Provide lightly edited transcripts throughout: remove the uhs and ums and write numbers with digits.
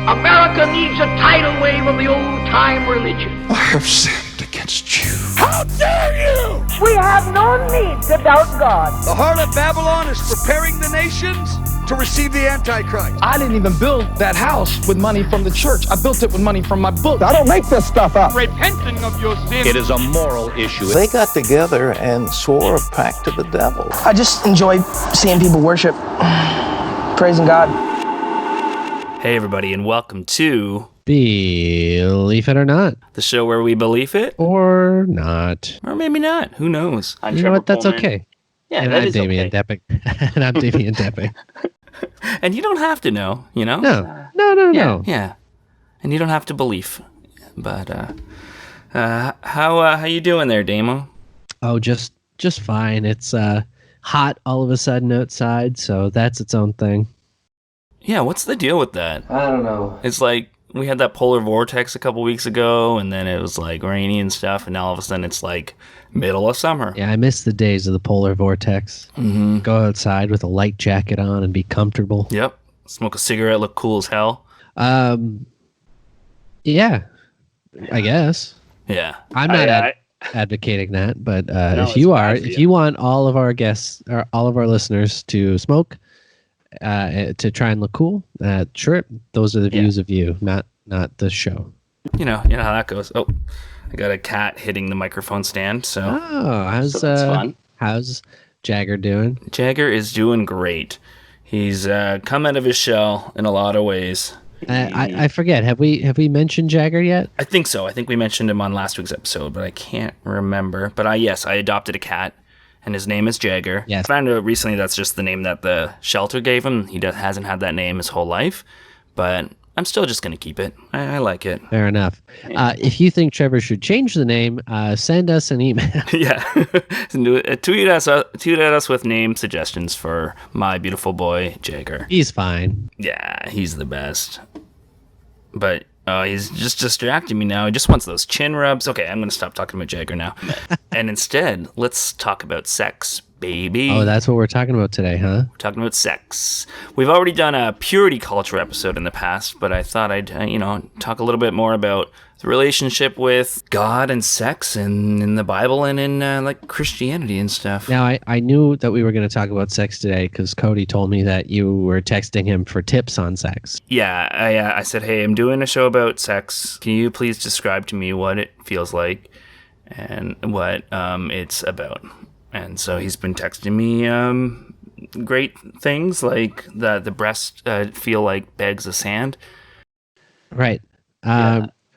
America needs a tidal wave of the old-time religion. I have sinned against you. How dare you! We have no need to doubt God. The heart of Babylon is preparing the nations to receive the Antichrist. I didn't even build that house with money from the church. I built it with money from my book. I don't make this stuff up. Repenting of your sins. It is a moral issue. They got together and swore a pact to the devil. I just enjoy seeing people worship, praising God. Hey everybody, and welcome to Believe It or Not, the show where we believe it, or not, or maybe not. Who knows? I'm you Trevor know what? That's Poelman. Okay. Yeah, and that I'm is Damien okay. Doepping. And I'm Damien Doepping. And you don't have to know, you know? No. Yeah. And you don't have to believe. But how you doing there, Damo? Oh, just fine. It's hot all of a sudden outside, so that's its own thing. Yeah, what's the deal with that? I don't know. It's like we had that polar vortex a couple weeks ago, and then it was like rainy and stuff, and now all of a sudden it's like middle of summer. Yeah, I miss the days of the polar vortex. Mm-hmm. Go outside with a light jacket on and be comfortable. Yep. Smoke a cigarette, look cool as hell. Yeah, I guess. Yeah. I'm not advocating that, but if you are, if you want all of our guests or all of our listeners to smoke, to try and look cool, sure, those are the views of you, not the show. You know how that goes. Oh, I got a cat hitting the microphone stand. So that's fun. How's Jagger doing? Jagger is doing great. He's come out of his shell in a lot of ways. I forget. Have we mentioned Jagger yet? I think so. I think we mentioned him on last week's episode, but I can't remember. But I adopted a cat. And his name is Jagger. Yes. I found out recently that's just the name that the shelter gave him. He hasn't had that name his whole life, but I'm still just going to keep it. I like it. Fair enough. If you think Trevor should change the name, send us an email. Yeah. Tweet at us with name suggestions for my beautiful boy, Jagger. He's fine. Yeah, he's the best. But he's just distracting me now. He just wants those chin rubs. Okay, I'm going to stop talking about Jagger now. And instead, let's talk about sex, baby. Oh, that's what we're talking about today, huh? We're talking about sex. We've already done a purity culture episode in the past, but I thought I'd, talk a little bit more about the relationship with God and sex and in the Bible and in, Christianity and stuff. Now, I knew that we were going to talk about sex today because Cody told me that you were texting him for tips on sex. Yeah, I said, hey, I'm doing a show about sex. Can you please describe to me what it feels like and what it's about? And so he's been texting me great things like the breast feel like bags of sand. Right.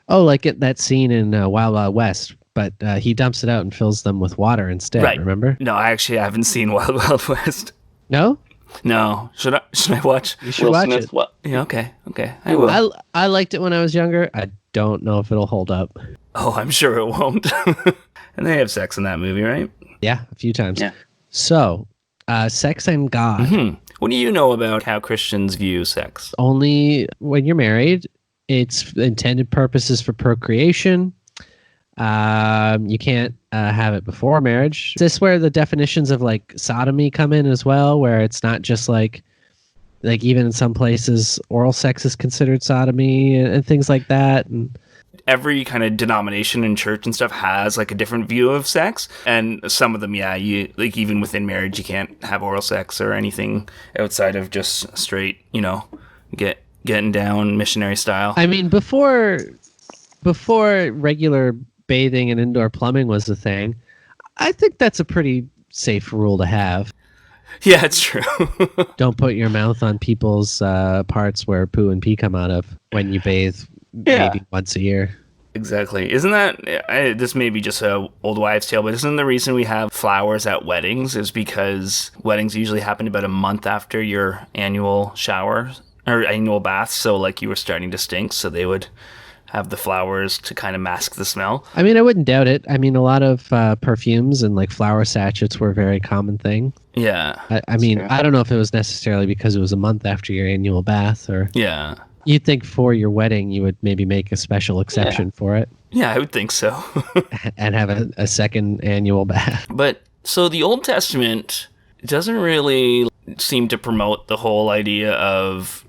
Oh, like that scene in Wild Wild West, but he dumps it out and fills them with water instead, right. Remember? No, I actually haven't seen Wild Wild West. No? No. Should I watch? You should watch it. Yeah, okay. I will. I liked it when I was younger. I don't know if it'll hold up. Oh, I'm sure it won't. And they have sex in that movie, right? Yeah, a few times. Yeah. So, sex and God. Mm-hmm. What do you know about how Christians view sex? Only when you're married. Its intended purpose is for procreation. You can't have it before marriage. Is this where the definitions of like sodomy come in as well, where it's not just like even in some places oral sex is considered sodomy and things like that? And every kind of denomination and church and stuff has like a different view of sex, and some of them, you like even within marriage, you can't have oral sex or anything outside of just straight, getting down missionary style. I mean, before regular bathing and indoor plumbing was the thing, I think that's a pretty safe rule to have. Yeah, it's true. Don't put your mouth on people's parts where poo and pee come out of when you bathe. Maybe once a year. Exactly. Isn't that, this may be just a old wives' tale, but isn't the reason we have flowers at weddings is because weddings usually happen about a month after your annual shower or annual bath, so like you were starting to stink, so they would have the flowers to kind of mask the smell. I mean, I wouldn't doubt it. I mean, a lot of perfumes and like flower sachets were a very common thing. Yeah. I mean, true. I don't know if it was necessarily because it was a month after your annual bath or... Yeah. You'd think for your wedding, you would maybe make a special exception for it. Yeah, I would think so. And have a second annual bath. But, so the Old Testament doesn't really seem to promote the whole idea of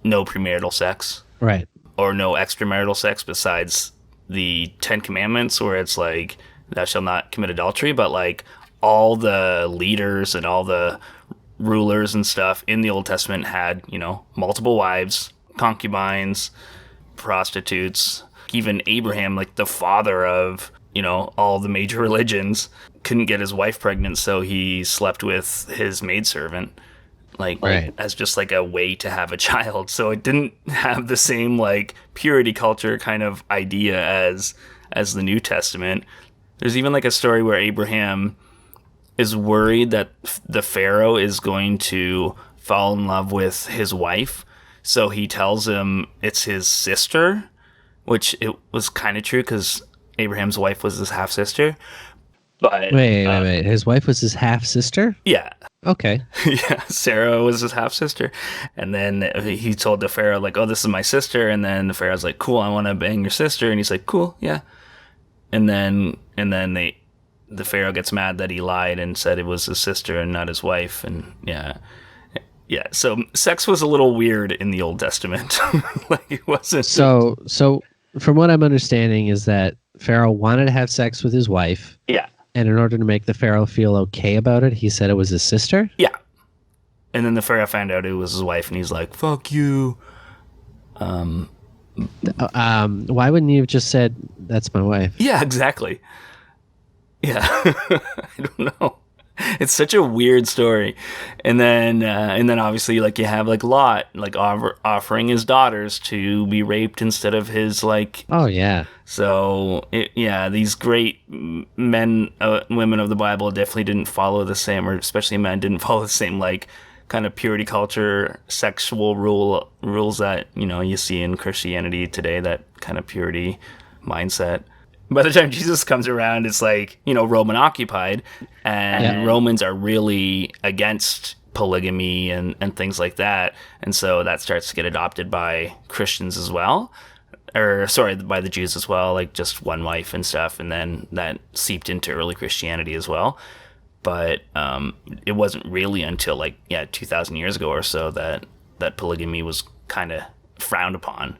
no premarital sex. Right. or no extramarital sex besides the 10 Commandments, where it's like, thou shalt not commit adultery, but like all the leaders and all the rulers and stuff in the Old Testament had, multiple wives, concubines, prostitutes. Even Abraham, like the father of, all the major religions, couldn't get his wife pregnant, so he slept with his maidservant, Right. as just like a way to have a child. So it didn't have the same like purity culture kind of idea as the New Testament. There's even like a story where Abraham is worried that the Pharaoh is going to fall in love with his wife, so he tells him it's his sister, which it was kind of true because Abraham's wife was his half sister. But Wait. His wife was his half sister? Yeah. Okay. Yeah, Sarah was his half sister, and then he told the Pharaoh like, "Oh, this is my sister," and then the Pharaoh's like, "Cool, I want to bang your sister," and he's like, "Cool, yeah," and then the Pharaoh gets mad that he lied and said it was his sister and not his wife, and yeah. So sex was a little weird in the Old Testament. Like it wasn't. So from what I'm understanding is that Pharaoh wanted to have sex with his wife. Yeah. And in order to make the Pharaoh feel okay about it, he said it was his sister? Yeah. And then the Pharaoh found out it was his wife, and he's like, "Fuck you." Why wouldn't you have just said, "That's my wife"? Yeah, exactly. Yeah. I don't know. It's such a weird story. And then obviously like you have like Lot like offering his daughters to be raped instead of his like. Oh yeah. So these great men, women of the Bible definitely didn't follow the same, or especially men didn't follow the same like kind of purity culture, sexual rules that you see in Christianity today. That kind of purity mindset. By the time Jesus comes around, it's like, Roman occupied, and Romans are really against polygamy and things like that. And so that starts to get adopted by Christians as well, by the Jews as well, like just one wife and stuff. And then that seeped into early Christianity as well. But it wasn't really until 2,000 years ago or so that polygamy was kind of frowned upon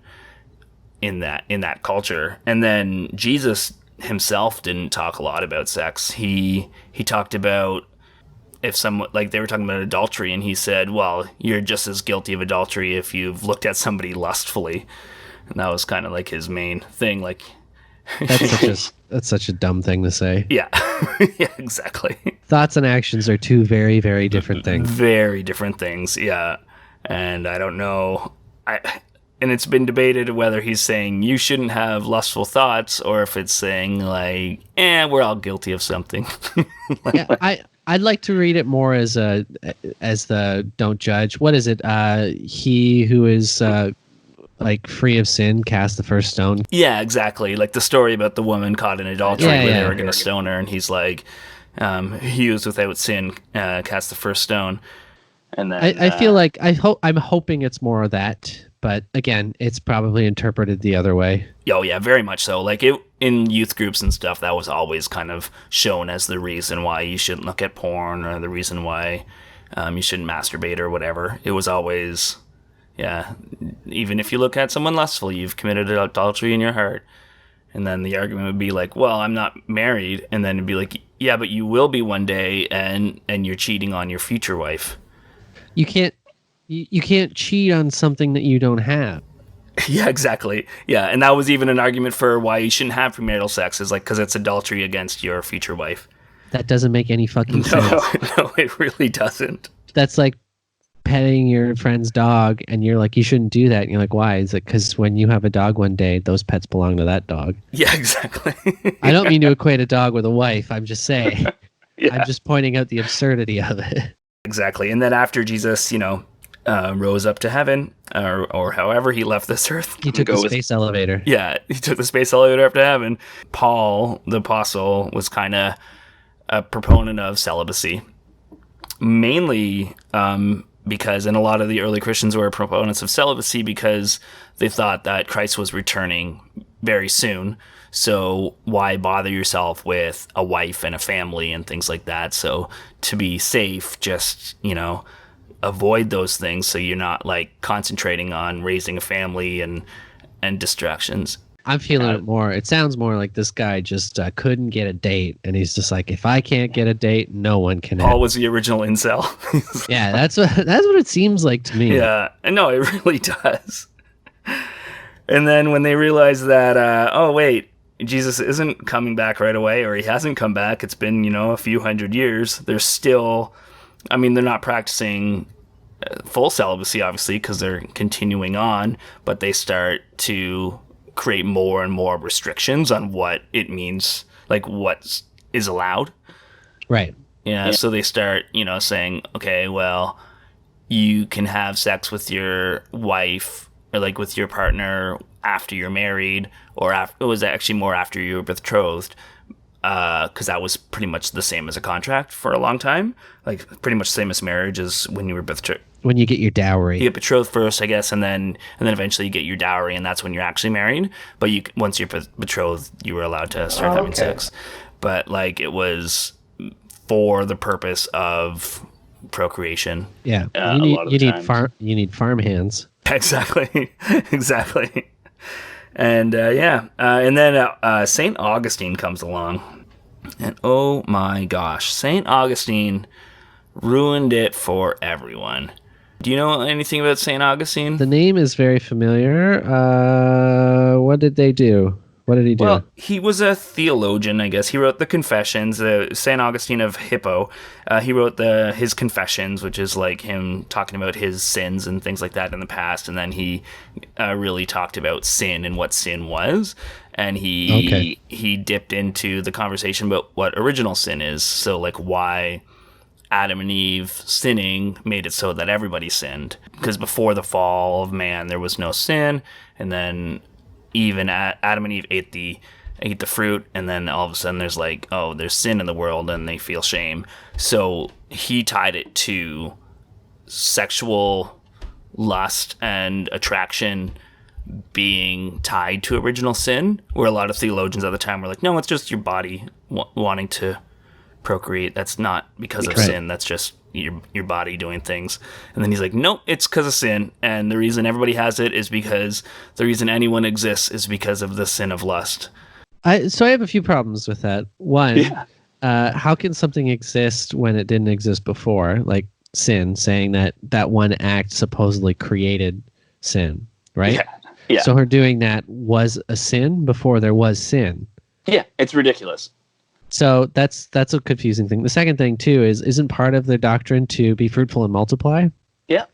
in that culture. And then Jesus himself didn't talk a lot about sex. He talked about if someone, like they were talking about adultery, and he said, well, you're just as guilty of adultery if you've looked at somebody lustfully. And that was kind of like his main thing. Like that's such a dumb thing to say. Yeah. Yeah, exactly. Thoughts and actions are two very, very different things. Very different things. Yeah. And I don't know. And it's been debated whether he's saying you shouldn't have lustful thoughts, or if it's saying like, we're all guilty of something. I'd like to read it more as the don't judge. What is it? He who is free of sin cast the first stone. Yeah, exactly. Like the story about the woman caught in adultery where they were going to stone her, and he's like, he who's without sin cast the first stone. And then I feel like I'm hoping it's more of that. But again, it's probably interpreted the other way. Oh yeah, very much so. Like in youth groups and stuff, that was always kind of shown as the reason why you shouldn't look at porn, or the reason why you shouldn't masturbate or whatever. It was always, even if you look at someone lustfully, you've committed adultery in your heart. And then the argument would be like, well, I'm not married. And then it'd be like, yeah, but you will be one day, and you're cheating on your future wife. You can't cheat on something that you don't have. Yeah, exactly. Yeah, and that was even an argument for why you shouldn't have premarital sex, is like because it's adultery against your future wife. That doesn't make any fucking sense. No, it really doesn't. That's like petting your friend's dog, and you're like, you shouldn't do that. And you're like, why? It's like, because when you have a dog one day, those pets belong to that dog. Yeah, exactly. I don't mean to equate a dog with a wife. I'm just saying. Yeah. I'm just pointing out the absurdity of it. Exactly. And then after Jesus, rose up to heaven, or however he left this earth. He took the space elevator. Yeah, he took the space elevator up to heaven. Paul, the apostle, was kind of a proponent of celibacy. Mainly because, and a lot of the early Christians were proponents of celibacy because they thought that Christ was returning very soon. So why bother yourself with a wife and a family and things like that? So to be safe, just, avoid those things so you're not like concentrating on raising a family and distractions. I'm feeling it more. It sounds more like this guy just couldn't get a date, and he's just like, if I can't get a date, no one can. Paul was the original incel. Yeah, that's what it seems like to me. Yeah, no, it really does. And then when they realize that, oh wait, Jesus isn't coming back right away, or he hasn't come back, it's been, a few hundred years, they're still, they're not practicing full celibacy, obviously, because they're continuing on, but they start to create more and more restrictions on what it means, like what is allowed. Right. Yeah, so they start, saying, okay, well, you can have sex with your wife or like with your partner after you're married, or it was actually more after you were betrothed, because that was pretty much the same as a contract for a long time, like pretty much the same as marriage as when you were betrothed. When you get your dowry, you get betrothed first, I guess, and then eventually you get your dowry, and that's when you're actually married. But once you're betrothed, you were allowed to start having sex. But like it was for the purpose of procreation. Yeah, you need farm hands. Exactly. And and then St. Augustine comes along, and oh my gosh, St. Augustine ruined it for everyone. Do you know anything about St. Augustine? The name is very familiar. What did they do? What did he do? Well, he was a theologian, I guess. He wrote the Confessions, St. Augustine of Hippo. He wrote his Confessions, which is like him talking about his sins and things like that in the past. And then he really talked about sin and what sin was. And he dipped into the conversation about what original sin is. So like why Adam and Eve sinning made it so that everybody sinned. Because before the fall of man, there was no sin. And then even Adam and Eve ate the fruit, and then all of a sudden there's like, oh, there's sin in the world, and they feel shame. So he tied it to sexual lust and attraction being tied to original sin, where a lot of theologians at the time were like, no, it's just your body wanting to procreate. That's not because of sin. That's just your body doing things. And then he's like, nope, it's because of sin, and the reason everybody has it is because the reason anyone exists is because of the sin of lust. So I have a few problems with that. One, how can something exist when it didn't exist before? Like sin, saying that one act supposedly created sin, right? Yeah. So her doing that was a sin before there was sin. Yeah, it's ridiculous. So that's a confusing thing. The second thing too isn't part of their doctrine to be fruitful and multiply? Yeah.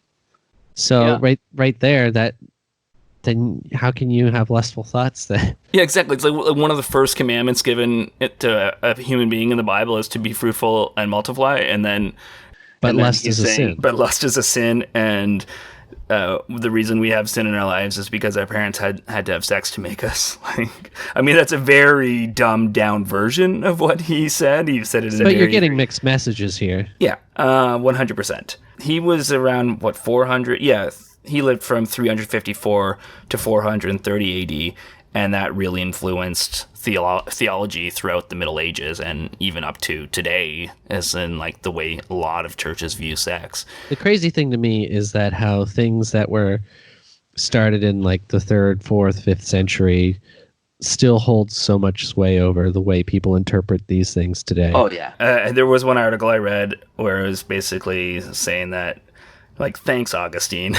So right there, then how can you have lustful thoughts then? Yeah, exactly. It's like one of the first commandments given to a human being in the Bible is to be fruitful and multiply, but lust is a sin. But lust is a sin, and the reason we have sin in our lives is because our parents had to have sex to make us. That's a very dumbed down version of what he said. He said it in But you're getting mixed messages here. Yeah, 100%. He was around, 400? Yeah, he lived from 354 to 430 AD, and that really influenced theology throughout the Middle Ages and even up to today, as in like the way a lot of churches view sex. The crazy thing to me is that how things that were started in like the 3rd, 4th, 5th century still hold so much sway over the way people interpret these things today. Oh yeah. There was one article I read where it was basically saying that, like, thanks, Augustine.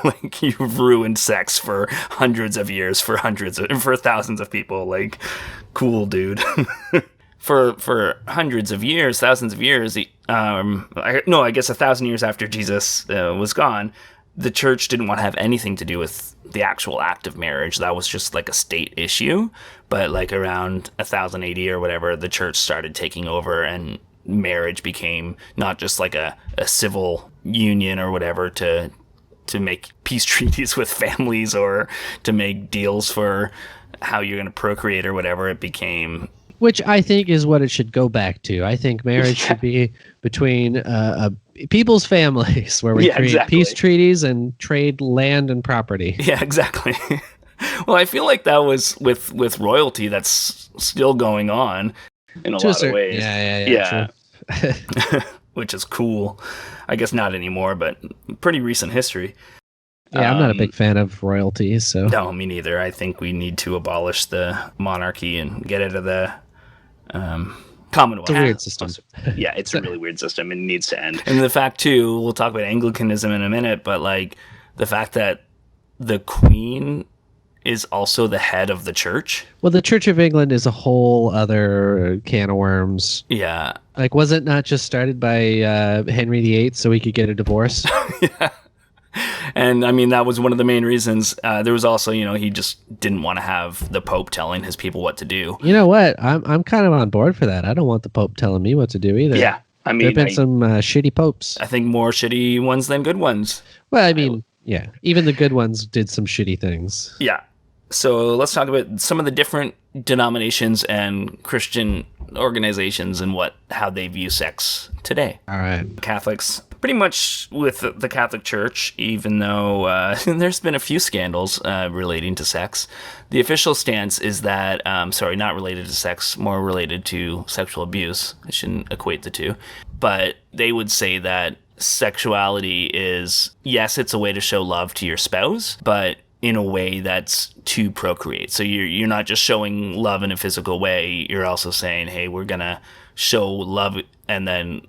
Like, you've ruined sex for hundreds of years, for thousands of people. Like, cool, dude. for hundreds of years, thousands of years, I guess 1,000 years after Jesus was gone, the church didn't want to have anything to do with the actual act of marriage. That was just like a state issue. But like around 1080 or whatever, the church started taking over, and marriage became not just like a civil union or whatever to make peace treaties with families or to make deals for how you're going to procreate or whatever. It became... Which I think is what it should go back to. I think marriage should be between people's families, where we create peace treaties and trade land and property. Yeah, exactly. Well, I feel like that was with royalty. That's still going on in a lot of ways. Yeah. which is cool. I guess not anymore, but pretty recent history. Yeah, I'm not a big fan of royalty, so... No, me neither. I think we need to abolish the monarchy and get out of the Commonwealth. It's a weird system. Yeah, it's a really weird system and it needs to end. And the fact, too, we'll talk about Anglicanism in a minute, but, like, the fact that the Queen is also the head of the church. Well, the Church of England is a whole other can of worms. Yeah. Like, was it not just started by Henry VIII so he could get a divorce? Yeah. And I mean, that was one of the main reasons. There was also, he just didn't want to have the Pope telling his people what to do. You know what? I'm kind of on board for that. I don't want the Pope telling me what to do either. Yeah. I mean, there have been some shitty popes. I think more shitty ones than good ones. Well, I mean, yeah. Even the good ones did some shitty things. Yeah. So let's talk about some of the different denominations and Christian organizations and how they view sex today. All right. Catholics, pretty much with the Catholic Church, even though there's been a few scandals relating to sex, the official stance is that, not related to sex, more related to sexual abuse. I shouldn't equate the two. But they would say that sexuality is, yes, it's a way to show love to your spouse, but in a way that's to procreate. So you're not just showing love in a physical way. You're also saying, hey, we're going to show love, and then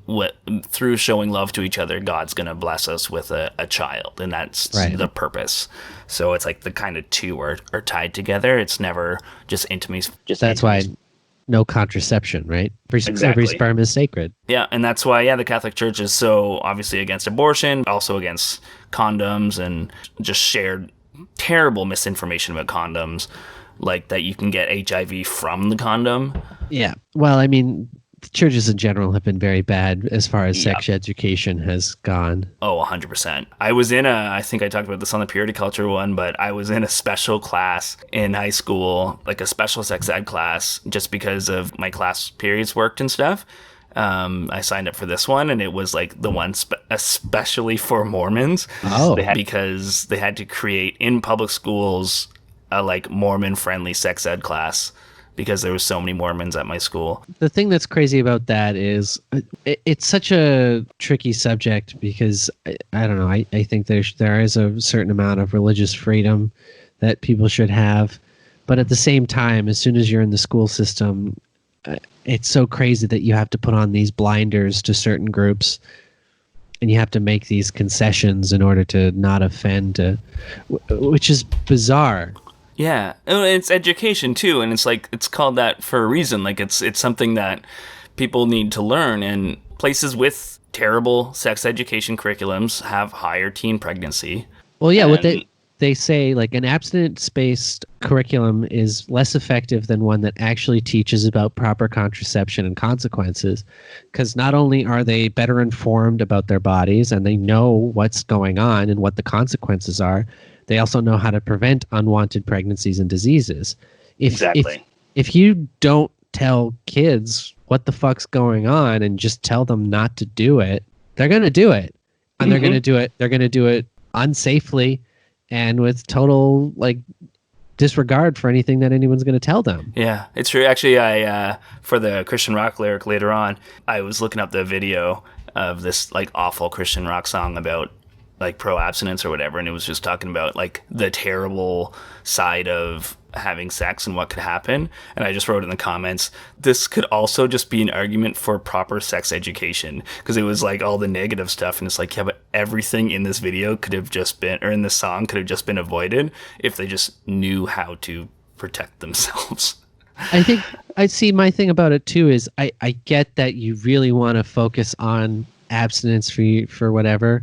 through showing love to each other, God's going to bless us with a child, and that's the purpose. So it's like the kind of two are tied together. It's never just intimacy. That's why no contraception, right? Every sperm is sacred. Yeah, and that's why, the Catholic Church is so obviously against abortion, also against condoms, and just shared terrible misinformation about condoms, like that you can get HIV from the condom. Yeah. Well, I mean, churches in general have been very bad as far as sex education has gone. Oh, 100%. I was I think I talked about this on the purity culture one, but I was in a special class in high school, like a special sex ed class, just because of my class periods worked and stuff. I signed up for this one, and it was like the one especially for Mormons. Oh, because they had to create in public schools a like Mormon friendly sex ed class because there was so many Mormons at my school. The thing that's crazy about that is it's such a tricky subject because I don't know. I think there is a certain amount of religious freedom that people should have, but at the same time, as soon as you're in the school system, it's so crazy that you have to put on these blinders to certain groups, and you have to make these concessions in order to not offend, which is bizarre. Yeah, it's education too, and it's like it's called that for a reason. Like it's something that people need to learn, and places with terrible sex education curriculums have higher teen pregnancy. Well, yeah, what they say, like an abstinence-based curriculum is less effective than one that actually teaches about proper contraception and consequences, because not only are they better informed about their bodies and they know what's going on and what the consequences are, they also know how to prevent unwanted pregnancies and diseases. If you don't tell kids what the fuck's going on and just tell them not to do it, they're going to do it. And they're going to do it. They're going to do it unsafely and with total disregard for anything that anyone's going to tell them. Yeah, it's true. Actually, I for the Christian rock lyric later on, I was looking up the video of this awful Christian rock song about pro-abstinence or whatever, and it was just talking about the terrible side of having sex and what could happen. And I just wrote in the comments, this could also just be an argument for proper sex education, because it was all the negative stuff, and it's yeah, but everything in this video could have just been, or in this song could have just been avoided if they just knew how to protect themselves. I think I see my thing about it too is I get that you really want to focus on abstinence for whatever,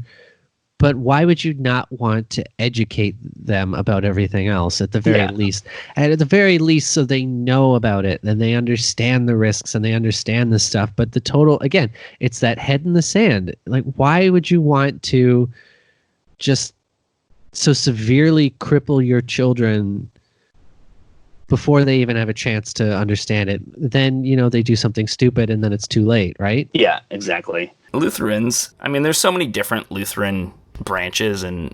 but why would you not want to educate them about everything else at the very least? And at the very least, so they know about it and they understand the risks and they understand the stuff. But the total, again, it's that head in the sand. Why would you want to just so severely cripple your children before they even have a chance to understand it? Then, they do something stupid and then it's too late, right? Yeah, exactly. Lutherans, I mean, there's so many different Lutheran branches and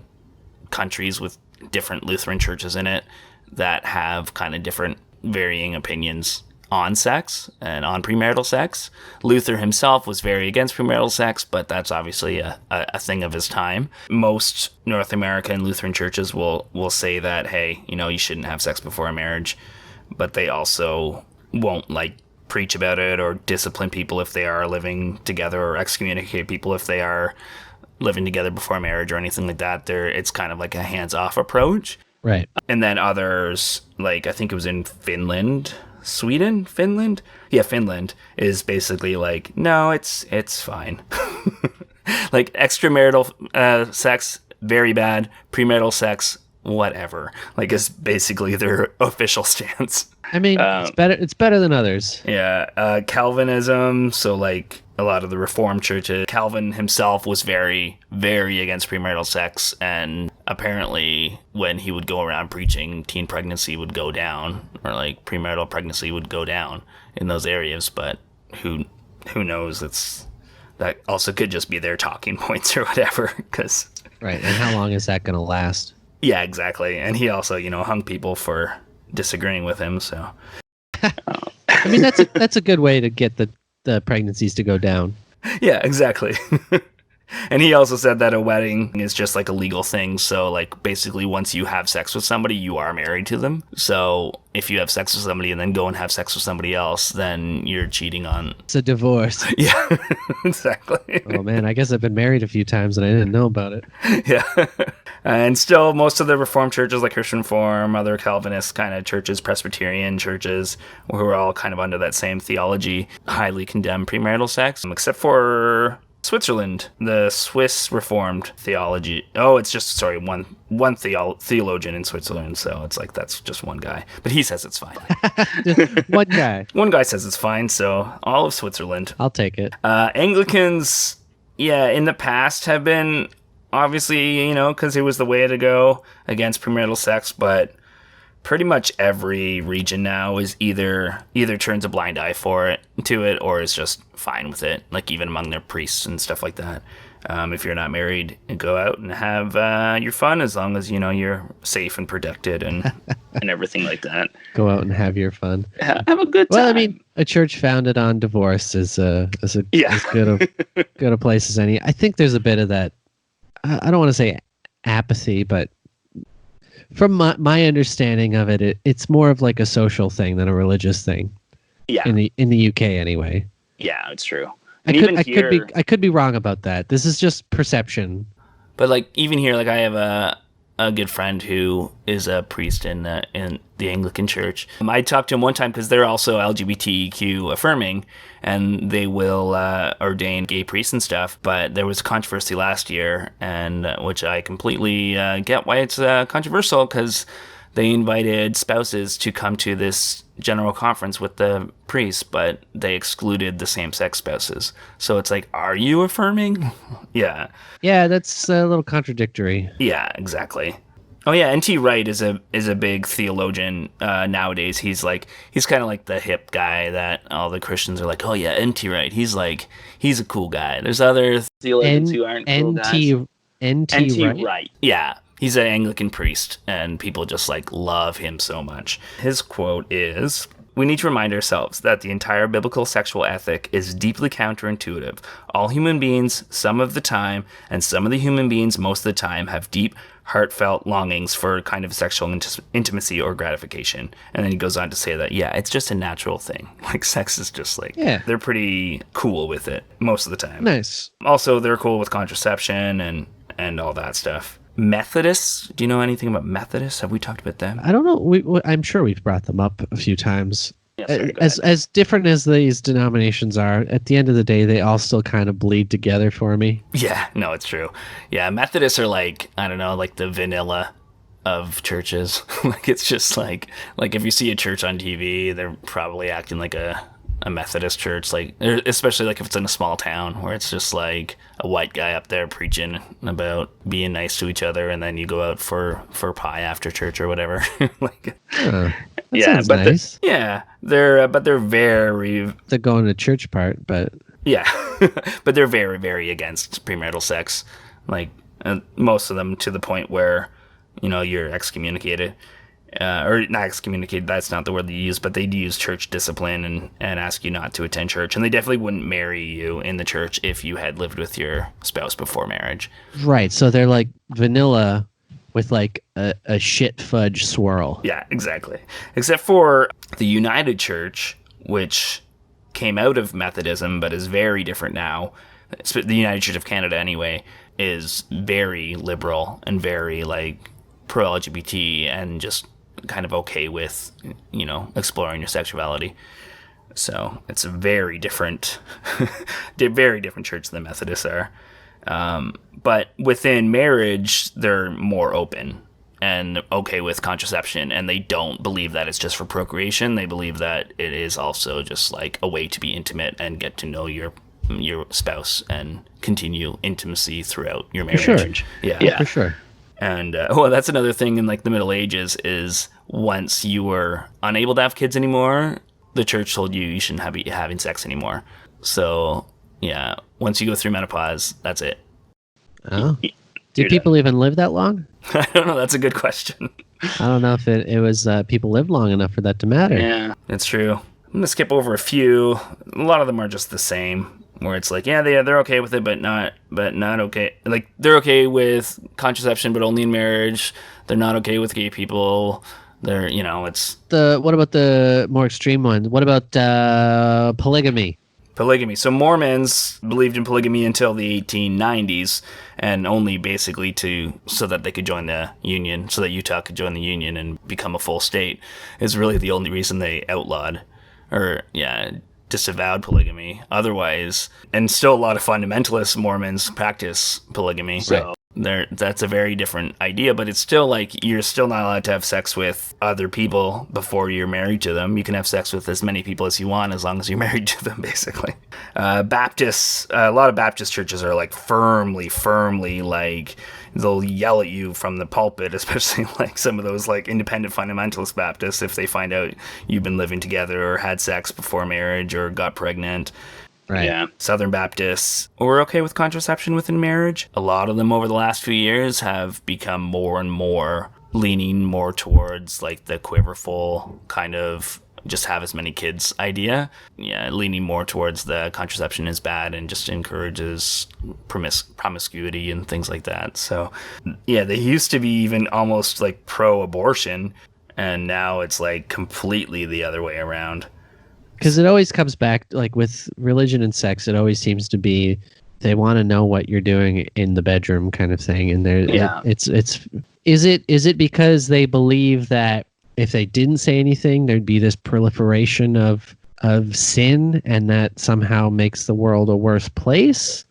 countries with different Lutheran churches in it that have kind of different varying opinions on sex and on premarital sex. Luther himself was very against premarital sex, but that's obviously a thing of his time. Most North American Lutheran churches will say that, hey, you shouldn't have sex before a marriage, but they also won't preach about it or discipline people if they are living together, or excommunicate people if they are living together before marriage or anything like that. It's kind of like a hands-off approach. Right. And then others, I think it was in Finland, Finland is basically no, it's fine. Extramarital sex, very bad. Premarital sex, whatever. Is basically their official stance. I mean, it's better than others. Yeah. Calvinism, so a lot of the Reformed churches, Calvin himself was very, very against premarital sex, and apparently when he would go around preaching, teen pregnancy would go down, or premarital pregnancy would go down in those areas, but who knows? That also could just be their talking points or whatever, because... Right, and how long is that going to last? Yeah, exactly. And he also, hung people for disagreeing with him, so... I mean, that's a good way to get the pregnancies to go down. Yeah, exactly. And he also said that a wedding is just a legal thing. So basically once you have sex with somebody, you are married to them. So if you have sex with somebody and then go and have sex with somebody else, then you're cheating on... It's a divorce. Yeah, exactly. Oh man, I guess I've been married a few times and I didn't know about it. Yeah. And still most of the Reformed churches, like Christian Reform, other Calvinist kind of churches, Presbyterian churches, who are all kind of under that same theology, highly condemn premarital sex, except for Switzerland, the Swiss Reformed theology. Oh, it's just, sorry, one theologian in Switzerland, so it's that's just one guy. But he says it's fine. One guy. One guy says it's fine, so all of Switzerland. I'll take it. Anglicans, yeah, in the past have been, obviously, because it was the way to go against premarital sex, but pretty much every region now is either turns a blind eye to it, or is just fine with it. Even among their priests and stuff like that. If you're not married, go out and have your fun, as long as you're safe and protected and and everything like that. Go out and have your fun. Have a good time. Well, I mean, a church founded on divorce is as good a place as any. I think there's a bit of that. I don't want to say apathy, but from my understanding of it, it's more of a social thing than a religious thing. Yeah. In the UK anyway. Yeah, it's true. I could be wrong about that. This is just perception. But even here, I have a good friend who is a priest in the Anglican Church. I talked to him one time because they're also LGBTQ affirming, and they will ordain gay priests and stuff. But there was controversy last year, and which I completely get why it's controversial, because they invited spouses to come to this general conference with the priests, but they excluded the same-sex spouses. So it's are you affirming? Yeah. Yeah, that's a little contradictory. Yeah, exactly. Oh yeah, N.T. Wright is a big theologian nowadays. He's kind of like the hip guy that all the Christians are oh yeah, N.T. Wright. He's a cool guy. There's other theologians who aren't cool guys. N.T. Wright. Yeah. He's an Anglican priest, and people just love him so much. His quote is, "We need to remind ourselves that the entire biblical sexual ethic is deeply counterintuitive. All human beings, some of the time, and some of the human beings most of the time, have deep, heartfelt longings for a kind of sexual intimacy or gratification." And then he goes on to say that, yeah, it's just a natural thing. Sex is just yeah. They're pretty cool with it most of the time. Nice. Also, they're cool with contraception and all that stuff. Methodists, do you know anything about Methodists? Have we talked about them? I don't know. I'm sure we've brought them up a few times. Yeah, sorry, as different as these denominations are, at the end of the day, they all still kind of bleed together for me. Yeah, no, it's true. Yeah, Methodists are I don't know, the vanilla of churches. It's just if you see a church on TV, they're probably acting like a Methodist church, especially if it's in a small town where it's just a white guy up there preaching about being nice to each other, and then you go out for pie after church or whatever. Yeah, but nice. They're very... The going to church part, but... Yeah, but they're very, very against premarital sex. Most of them to the point where, you're excommunicated. or not excommunicated, that's not the word they use, but they do use church discipline and ask you not to attend church. And they definitely wouldn't marry you in the church if you had lived with your spouse before marriage. Right. So they're like vanilla with like a shit fudge swirl. Yeah, exactly. Except for the United Church, which came out of Methodism but is very different now. The United Church of Canada, anyway, is very liberal and very like pro-LGBT and just kind of okay with, exploring your sexuality. So it's a very different, very different church than the Methodists are. But within marriage, they're more open and okay with contraception, and they don't believe that it's just for procreation. They believe that it is also just like a way to be intimate and get to know your spouse and continue intimacy throughout your marriage. For sure. Yeah, for sure. And that's another thing in like the Middle Ages is once you were unable to have kids anymore, the church told you shouldn't be having sex anymore. So yeah, once you go through menopause, that's it. Oh, do people even live that long? I don't know. That's a good question. I don't know if it was people lived long enough for that to matter. Yeah, it's true. I'm gonna skip over a few. A lot of them are just the same. Where it's like, yeah, they're okay with it, but not okay. Like they're okay with contraception, but only in marriage. They're not okay with gay people. They're, it's what about the more extreme one? What about polygamy? Polygamy. So Mormons believed in polygamy until the 1890s, and only basically so that they could join the union, so that Utah could join the union and become a full state. Is really the only reason they outlawed, disavowed polygamy. Otherwise, and still a lot of fundamentalist Mormons practice polygamy. So that's a very different idea, but it's still like you're still not allowed to have sex with other people before you're married to them. You can have sex with as many people as you want as long as you're married to them, basically. Baptists, a lot of Baptist churches are like firmly like they'll yell at you from the pulpit, especially like some of those like independent fundamentalist Baptists, if they find out you've been living together or had sex before marriage or got pregnant. Right. Yeah. Southern Baptists were okay with contraception within marriage. A lot of them over the last few years have become more and more leaning more towards like the quiverful kind of just have as many kids idea. Yeah, leaning more towards the contraception is bad and just encourages promiscuity and things like that. So, yeah, they used to be even almost like pro-abortion, and now it's like completely the other way around. Because it always comes back, like with religion and sex, it always seems to be they want to know what you're doing in the bedroom kind of thing. And is it because they believe that if they didn't say anything, there'd be this proliferation of sin, and that somehow makes the world a worse place?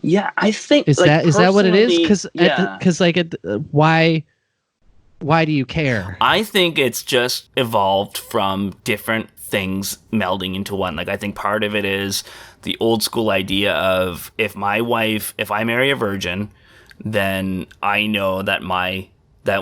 Yeah, I think is that what it is? Because why do you care? I think it's just evolved from different things melding into one. Like I think part of it is the old school idea of if I marry a virgin, then I know that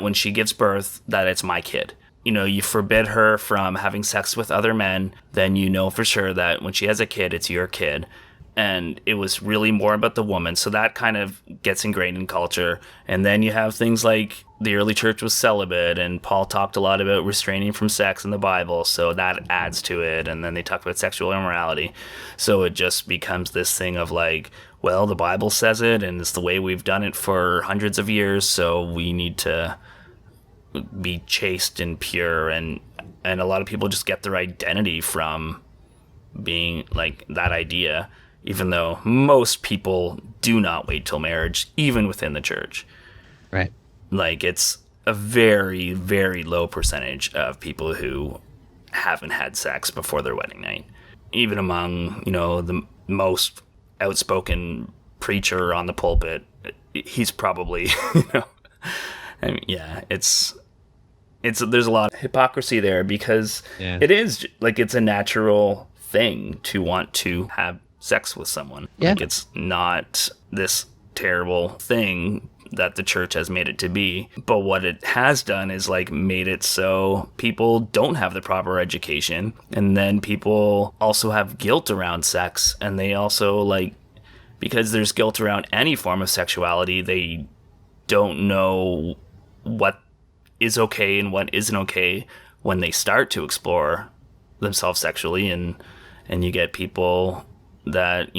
when she gives birth, that it's my kid. You forbid her from having sex with other men, then you know for sure that when she has a kid, it's your kid. And it was really more about the woman. So that kind of gets ingrained in culture. And then you have things like the early church was celibate, and Paul talked a lot about restraining from sex in the Bible. So that adds to it. And then they talk about sexual immorality. So it just becomes this thing of like, well, the Bible says it, and it's the way we've done it for hundreds of years. So we need to be chaste and pure. And a lot of people just get their identity from being like that idea. Even though most people do not wait till marriage, even within the church. Right. Like, it's a very, very low percentage of people who haven't had sex before their wedding night. Even among, the most outspoken preacher on the pulpit, he's probably, there's a lot of hypocrisy there because it is, like, it's a natural thing to want to have sex with someone. Yeah. Like, it's not this terrible thing that the church has made it to be. But what it has done is like made it so people don't have the proper education, and then people also have guilt around sex, and they also like, because there's guilt around any form of sexuality, they don't know what is okay and what isn't okay when they start to explore themselves sexually, and you get people that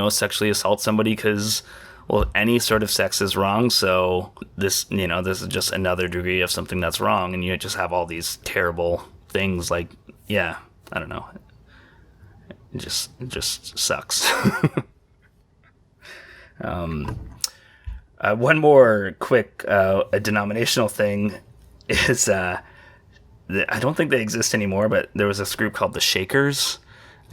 sexually assault somebody because, well, any sort of sex is wrong, so this is just another degree of something that's wrong, and you just have all these terrible things. Like, yeah, I don't know, it just sucks. One more quick a denominational thing is I don't think they exist anymore, but there was this group called the Shakers,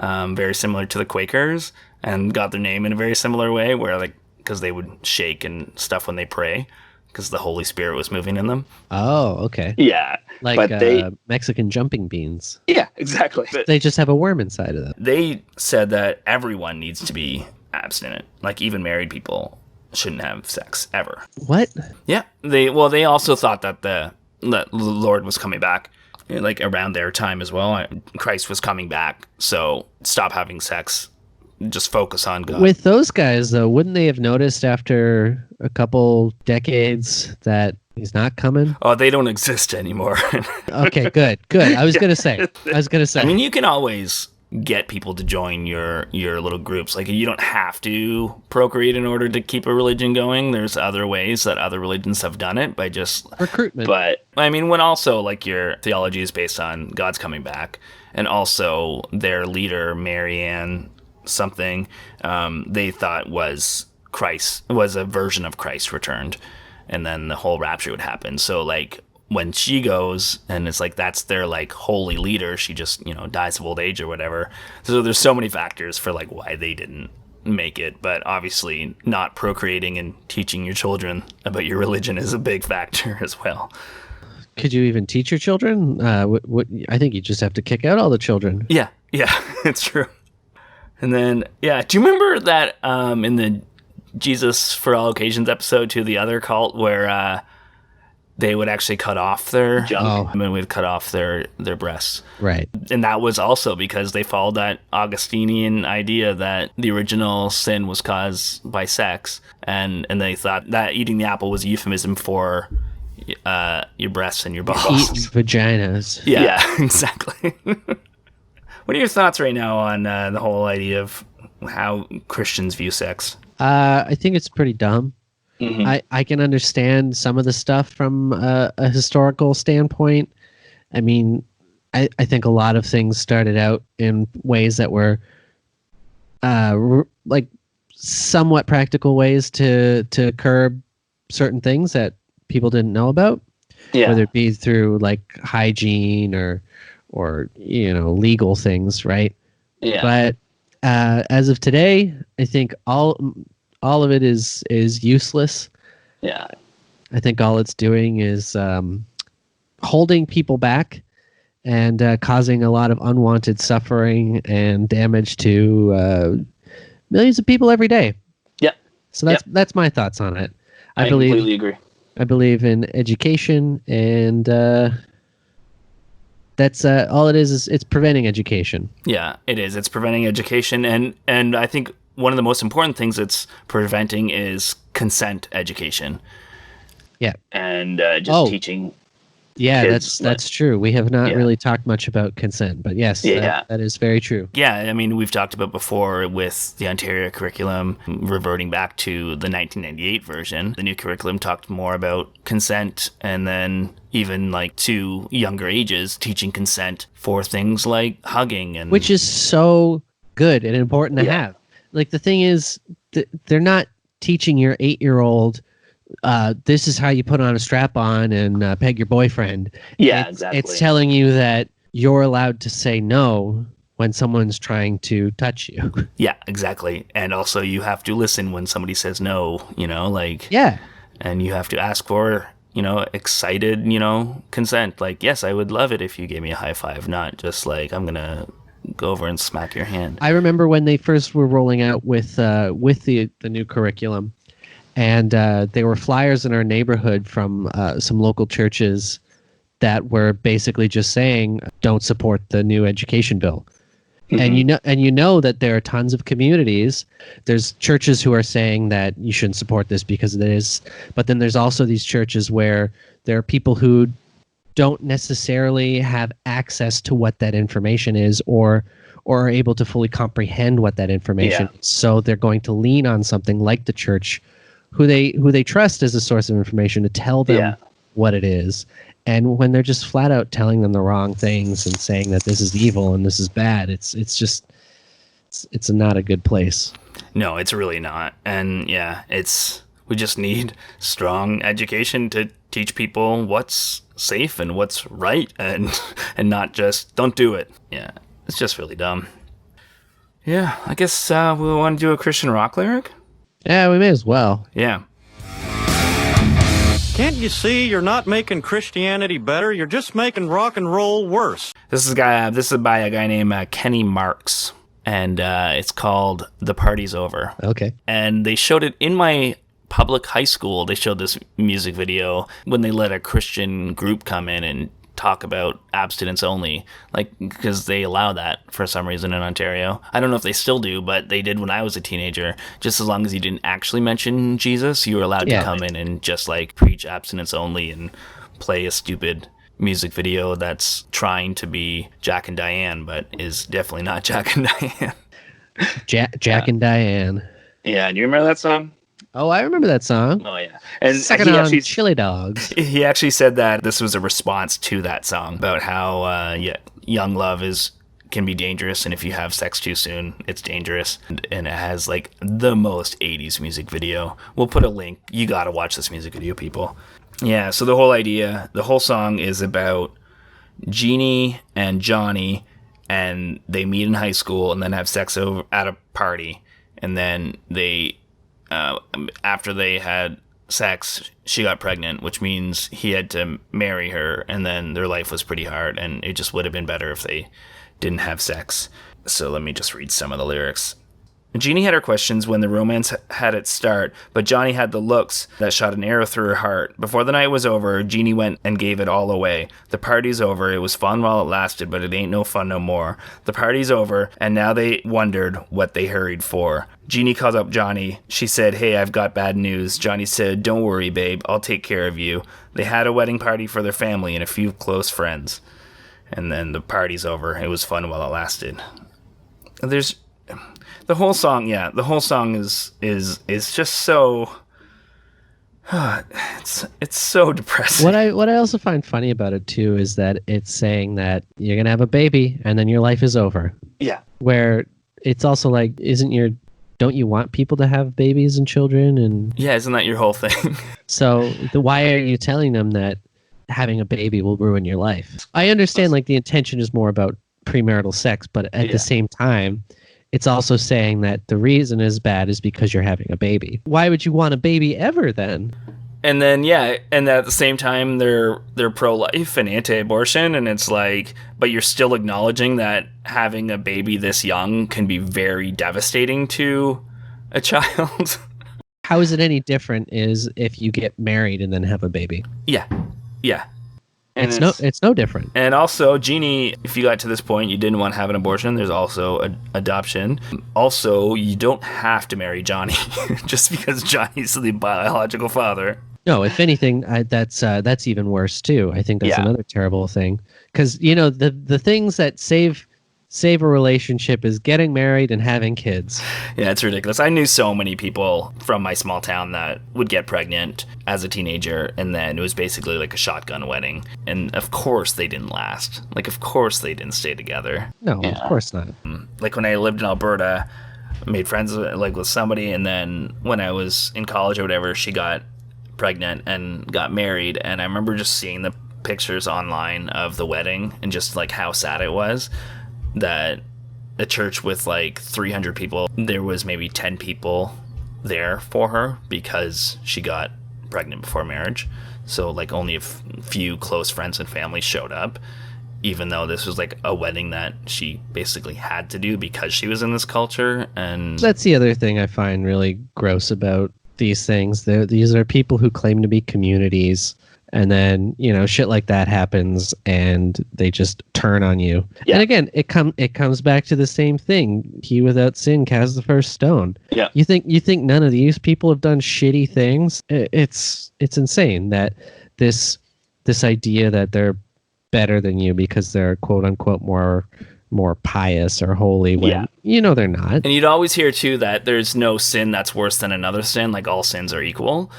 very similar to the Quakers, and got their name in a very similar way, where like, because they would shake and stuff when they pray, because the Holy Spirit was moving in them. Oh, okay. Yeah. Like but Mexican jumping beans. Yeah, exactly. But they just have a worm inside of them. They said that everyone needs to be abstinent. Like, even married people shouldn't have sex ever. What? Yeah. They also thought that the Lord was coming back, like around their time as well. Christ was coming back, so stop having sex. Just focus on God. With those guys, though, wouldn't they have noticed after a couple decades that he's not coming? Oh, they don't exist anymore. Okay, good. I was gonna say. I mean, you can always get people to join your little groups. Like, you don't have to procreate in order to keep a religion going. There's other ways that other religions have done it by just recruitment. But I mean, when also like your theology is based on God's coming back, and also their leader Marianne something, they thought was a version of Christ returned, and then the whole rapture would happen. So like, when she goes, and it's like that's their like holy leader, she just dies of old age or whatever. So there's so many factors for like why they didn't make it, but obviously not procreating and teaching your children about your religion is a big factor as well. Could you even teach your children? What I think you just have to kick out all the children. Yeah, it's true. And then, yeah, do you remember that in the Jesus for All Occasions episode to the other cult where they would actually cut off their junk, and would cut off their breasts? Right. And that was also because they followed that Augustinian idea that the original sin was caused by sex, and they thought that eating the apple was a euphemism for your breasts and your balls. Eat vaginas. Yeah. Exactly. What are your thoughts right now on the whole idea of how Christians view sex? I think it's pretty dumb. Mm-hmm. I can understand some of the stuff from a historical standpoint. I mean, I think a lot of things started out in ways that were like somewhat practical ways to curb certain things that people didn't know about. Yeah. Whether it be through like hygiene or legal things, right? Yeah. But as of today, I think all of it is useless. Yeah. I think all it's doing is holding people back and causing a lot of unwanted suffering and damage to millions of people every day. Yeah. So that's my thoughts on it. I completely agree. I believe in education, and that's all it is it's preventing education. Yeah, it is. It's preventing education, and I think one of the most important things it's preventing is consent education. Yeah. And just teaching. Yeah, that's true. We have not really talked much about consent, but yes, that is very true. Yeah, I mean, we've talked about before with the Ontario curriculum reverting back to the 1998 version. The new curriculum talked more about consent, and then even like to younger ages, teaching consent for things like hugging, and which is so good and important to have. Like, the thing is, they're not teaching your 8-year-old this is how you put on a strap-on and peg your boyfriend. Yeah, exactly. It's telling you that you're allowed to say no when someone's trying to touch you. Yeah, exactly. And also you have to listen when somebody says no, like... Yeah. And you have to ask for, excited, consent. Like, yes, I would love it if you gave me a high five, not just like, I'm going to go over and smack your hand. I remember when they first were rolling out with the new curriculum, and there were flyers in our neighborhood from some local churches that were basically just saying, don't support the new education bill. And you know that there are tons of communities. There's churches who are saying that you shouldn't support this because it is, but then there's also these churches where there are people who don't necessarily have access to what that information is, or are able to fully comprehend what that information is. So they're going to lean on something like the church, who they trust as a source of information, to tell them what it is. And when they're just flat out telling them the wrong things and saying that this is evil and this is bad, it's not a good place. No, it's really not. And we just need strong education to teach people what's safe and what's right, and not just don't do it. Yeah, it's just really dumb. Yeah, I guess we want to do a Christian rock lyric? Yeah, we may as well. Yeah. Can't you see you're not making Christianity better? You're just making rock and roll worse. This is by a guy named Kenny Marks, and it's called "The Party's Over." Okay. And they showed it in my public high school. They showed this music video when they let a Christian group come in and talk about abstinence only, because they allow that for some reason in Ontario. I don't know if they still do, but they did when I was a teenager. Just as long as you didn't actually mention Jesus, you were allowed to come in and just preach abstinence only and play a stupid music video that's trying to be Jack and Diane, but is definitely not Jack and Diane. Jack and Diane. Yeah, do you remember that song? Oh, I remember that song. Oh, yeah. And Sucking on chili dogs. He actually said that this was a response to that song about how young love can be dangerous, and if you have sex too soon, it's dangerous. And it has the most 80s music video. We'll put a link. You gotta watch this music video, people. Yeah, so the whole song is about Jeannie and Johnny, and they meet in high school and then have sex over at a party, and then they after they had sex, she got pregnant, which means he had to marry her, and then their life was pretty hard, and it just would have been better if they didn't have sex. So let me just read some of the lyrics. Jeannie had her questions when the romance had its start, but Johnny had the looks that shot an arrow through her heart. Before the night was over, Jeannie went and gave it all away. The party's over. It was fun while it lasted, but it ain't no fun no more. The party's over, and now they wondered what they hurried for. Jeannie called up Johnny. She said, "Hey, I've got bad news." Johnny said, "Don't worry, babe. I'll take care of you." They had a wedding party for their family and a few close friends. And then the party's over. It was fun while it lasted. There's... The whole song is just so it's so depressing. What I also find funny about it too is that it's saying that you're gonna have a baby and then your life is over. Yeah. Where it's also don't you want people to have babies and children? And yeah, isn't that your whole thing? So why are you telling them that having a baby will ruin your life? I understand the intention is more about premarital sex, but at the same time, it's also saying that the reason is bad is because you're having a baby. Why would you want a baby ever then? And then, and at the same time, they're pro-life and anti-abortion, and it's but you're still acknowledging that having a baby this young can be very devastating to a child. How is it any different is if you get married and then have a baby? Yeah. And it's no different. And also, Jeannie, if you got to this point, you didn't want to have an abortion, there's also adoption. Also, you don't have to marry Johnny just because Johnny's the biological father. No, if anything, that's even worse too. I think that's another terrible thing. Because, the things that save a relationship is getting married and having kids. Yeah, it's ridiculous. I knew so many people from my small town that would get pregnant as a teenager, and then it was basically like a shotgun wedding. And of course they didn't last. Of course they didn't stay together. No, of course not. When I lived in Alberta, I made friends with somebody, and then when I was in college or whatever, she got pregnant and got married, and I remember just seeing the pictures online of the wedding and just how sad it was. That a church with 300 people, there was maybe 10 people there for her because she got pregnant before marriage. So only a few close friends and family showed up, even though this was a wedding that she basically had to do because she was in this culture. And that's the other thing I find really gross about these things. These are people who claim to be communities, And then, shit like that happens and they just turn on you. Yeah. And again, it comes back to the same thing. He without sin cast the first stone. Yeah. You think none of these people have done shitty things? It's insane that this idea that they're better than you because they're quote unquote more pious or holy when they're not. And you'd always hear too that there's no sin that's worse than another sin, like all sins are equal.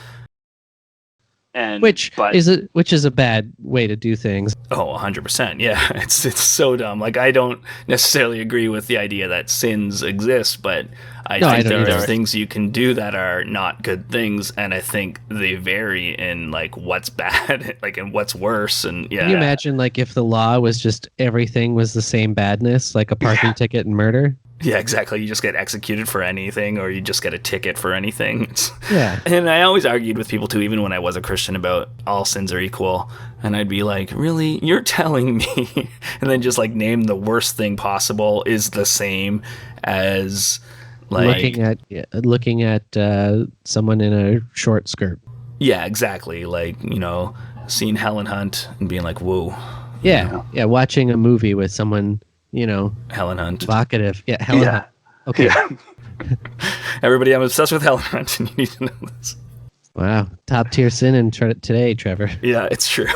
And which is a bad way to do things. Oh, 100%. Yeah, it's so dumb. Like, I don't necessarily agree with the idea that sins exist, but I think there are things you can do that are not good things, and I think they vary in like what's bad, like and what's worse. And yeah, can you imagine like if the law was just everything was the same badness, like a parking ticket and murder? Yeah, exactly. You just get executed for anything, or you just get a ticket for anything. Yeah. And I always argued with people too, even when I was a Christian, about all sins are equal. And I'd be like, really? You're telling me? And then just like name the worst thing possible is the same as like looking at someone in a short skirt. Yeah, exactly. Like, seeing Helen Hunt and being like, whoa. Yeah. Yeah. Watching a movie with someone, Helen Hunt. Vocative. Yeah, Helen Hunt. Okay. Yeah. Everybody, I'm obsessed with Helen Hunt, and you need to know this. Wow. Top tier sin today, Trevor. Yeah, it's true.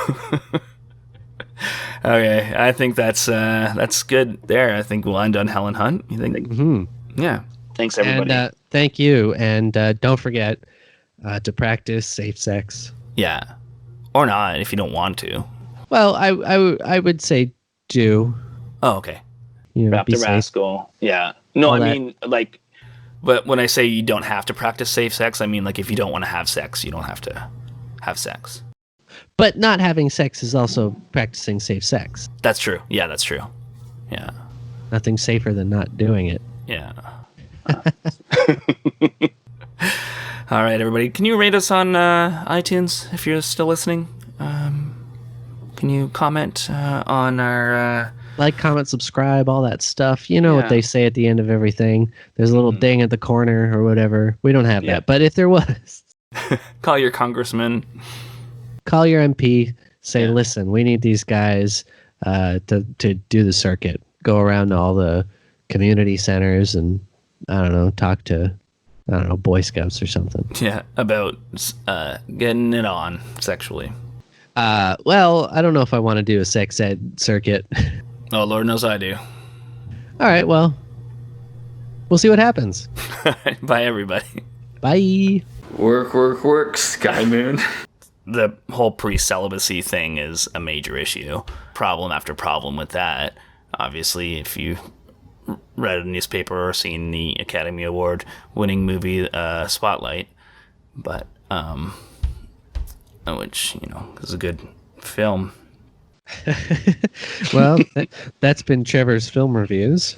Okay, I think that's good there. I think we'll end on Helen Hunt. You think? Mm-hmm. Yeah. Thanks, everybody. And thank you. And don't forget to practice safe sex. Yeah. Or not, if you don't want to. Well, I would say do. Oh, okay. Rap the rascal. Yeah. No, I mean, like... But when I say you don't have to practice safe sex, I mean, like, if you don't want to have sex, you don't have to have sex. But not having sex is also practicing safe sex. That's true. Yeah, that's true. Yeah. Nothing safer than not doing it. Yeah. All right, everybody. Can you rate us on iTunes if you're still listening? Can you comment on our... Like, comment, subscribe, all that stuff. You know what they say at the end of everything. There's a little ding at the corner or whatever. We don't have that. But if there was... Call your congressman. Call your MP. Say, listen, we need these guys to do the circuit. Go around to all the community centers and, I don't know, talk to, Boy Scouts or something. Yeah, about getting it on sexually. Well, I don't know if I want to do a sex ed circuit. Oh, Lord knows I do. All right, well, we'll see what happens. Bye, everybody. Bye. Work, Sky Moon. The whole pre-celibacy thing is a major issue. Problem after problem with that. Obviously, if you read a newspaper or seen the Academy Award winning movie Spotlight, but which is a good film. Well, that's been Trevor's film reviews.